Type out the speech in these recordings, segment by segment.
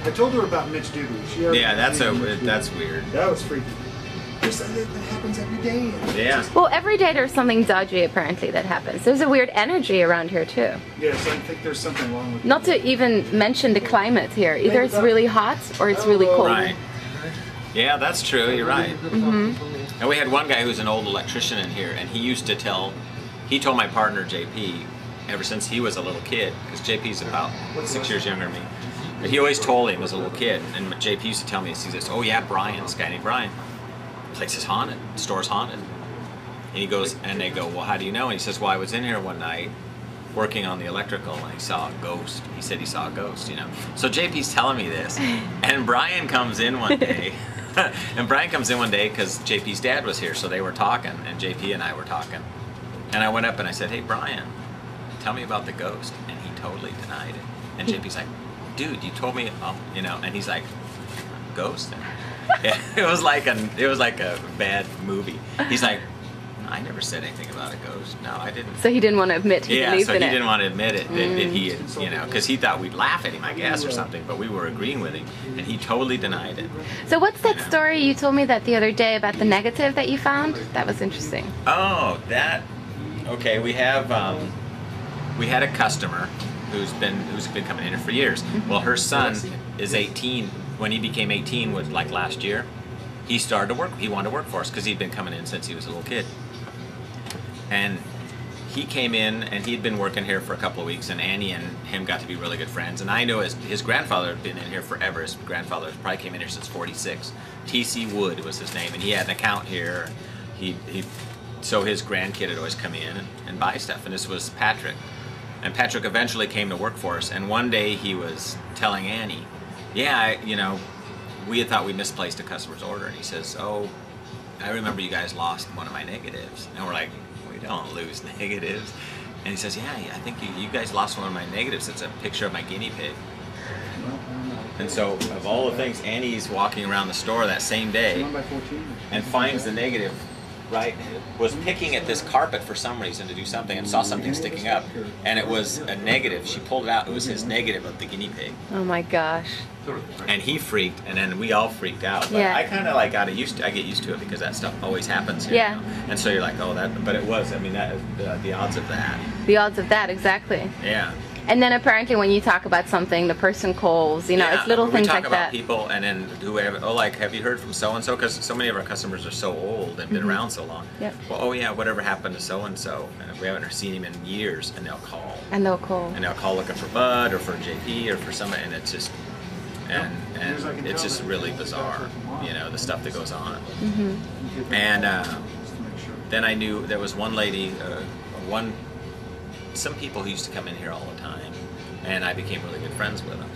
I told her about Mitch Doobie. Yeah, that's weird. That was freaky. That happens every day. Yeah. Well, every day there's something dodgy apparently that happens. There's a weird energy around here too. Yes, I think there's something wrong with it. Not to even mention the climate here. Either it's really hot or it's really cold. Right. Yeah, that's true. You're right. And we had one guy who's an old electrician in here, and he used to he told my partner JP, ever since he was a little kid, because JP's about 6 years younger than me, but he always told him as a little kid, and JP used to tell me, he says, oh yeah, Brian, this guy named Brian, place is haunted, store's haunted. And he goes, and they go, well, how do you know? And he says, well, I was in here one night working on the electrical, and he saw a ghost. He said he saw a ghost, you know. So JP's telling me this, and Brian comes in one day, because JP's dad was here, so they were talking, and JP and I were talking. And I went up and I said, hey, Brian, tell me about the ghost. And he totally denied it. And JP's like, dude, you told me, you know, and he's like, ghost? Yeah, it was like a bad movie. He's like, I never said anything about a ghost. No, I didn't. So he didn't want to admit he believed in it. Yeah, so he didn't want to admit it. That he had, you know, because he thought we'd laugh at him, I guess, or something. But we were agreeing with him, and he totally denied it. So what's that story you told me that the other day about the negative that you found? That was interesting. Oh, that. Okay, we had a customer who's been coming in here for years. Well, her son is 18. When he became 18, was like last year, he started to work. He wanted to work for us because he'd been coming in since he was a little kid. And he came in, and he'd been working here for a couple of weeks, and Annie and him got to be really good friends. And I know his grandfather had been in here forever. His grandfather probably came in here since '46. T.C. Wood was his name, and he had an account here. So his grandkid had always come in and buy stuff, and this was Patrick. And Patrick eventually came to work for us, and one day he was telling Annie, yeah, you know, we had thought we misplaced a customer's order, and he says, oh, I remember you guys lost one of my negatives. And we're like, we don't lose negatives. And he says, yeah, I think you guys lost one of my negatives. It's a picture of my guinea pig. And so, of all the things, Annie's walking around the store that same day and finds the negative, right, was picking at this carpet for some reason to do something and saw something sticking up, and it was a negative. She pulled it out. It was his negative of the guinea pig. Oh my gosh. And he freaked, and then we all freaked out. But yeah. I kind of like I get used to it because that stuff always happens here. Yeah. You know? And so you're like, oh, that. But it was. I mean, that the odds of that. The odds of that, exactly. Yeah. And then apparently when you talk about something, the person calls, you know, it's little things like that. We talk about people, and then whoever, oh, like, have you heard from so-and-so? Because so many of our customers are so old and been around so long. Yep. Well, oh yeah, whatever happened to so-and-so? And we haven't seen him in years, and they'll call. And they'll call. And they'll call looking for Bud or for JP or for somebody, and it's just, and it's just really bizarre, you know, the stuff that goes on. And then I knew there was one lady, some people who used to come in here all the time, and I became really good friends with them.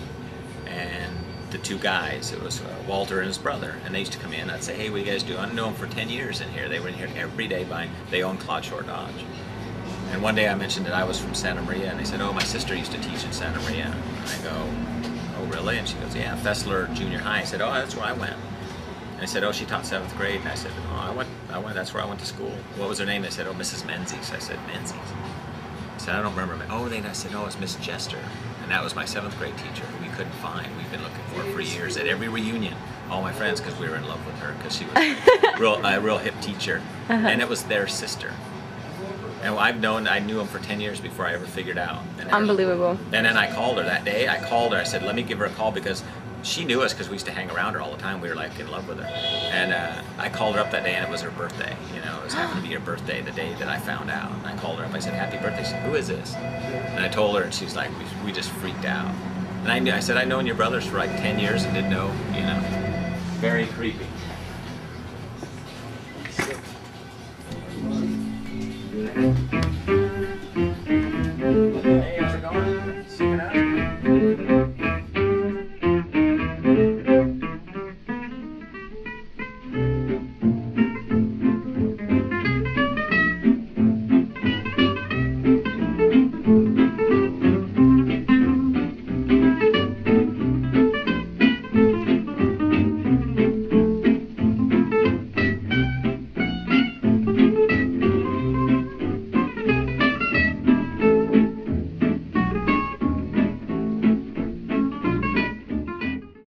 And the two guys, it was Walter and his brother, and they used to come in. I'd say, hey, what do you guys do? I've known them for 10 years in here. They were in here every day buying. They own Claude Shore Dodge. And one day I mentioned that I was from Santa Maria, and they said, oh, my sister used to teach in Santa Maria. And I go, oh, really? And she goes, yeah, Fessler Junior High. I said, oh, that's where I went. And I said, oh, she taught 7th grade. And I said, oh, that's where I went to school. What was her name? They said, oh, Mrs. Menzies. I said, Menzies. I said, I don't remember. Oh, I said, oh, it's Miss Jester. And that was my 7th grade teacher who we couldn't find. We've been looking for her for years at every reunion. All my friends, because we were in love with her, because she was a real hip teacher. And it was their sister. And I knew him for 10 years before I ever figured out. Unbelievable. And then I called her that day. I said, let me give her a call, because she knew us because we used to hang around her all the time. We were like in love with her. And I called her up that day, and it was her birthday. You know, it was happened to be her birthday the day that I found out. And I called her up. I said, happy birthday. She said, who is this? And I told her, and she's like, we just freaked out. And I said, I've known your brothers for like 10 years and didn't know, you know. Very creepy. Thank you.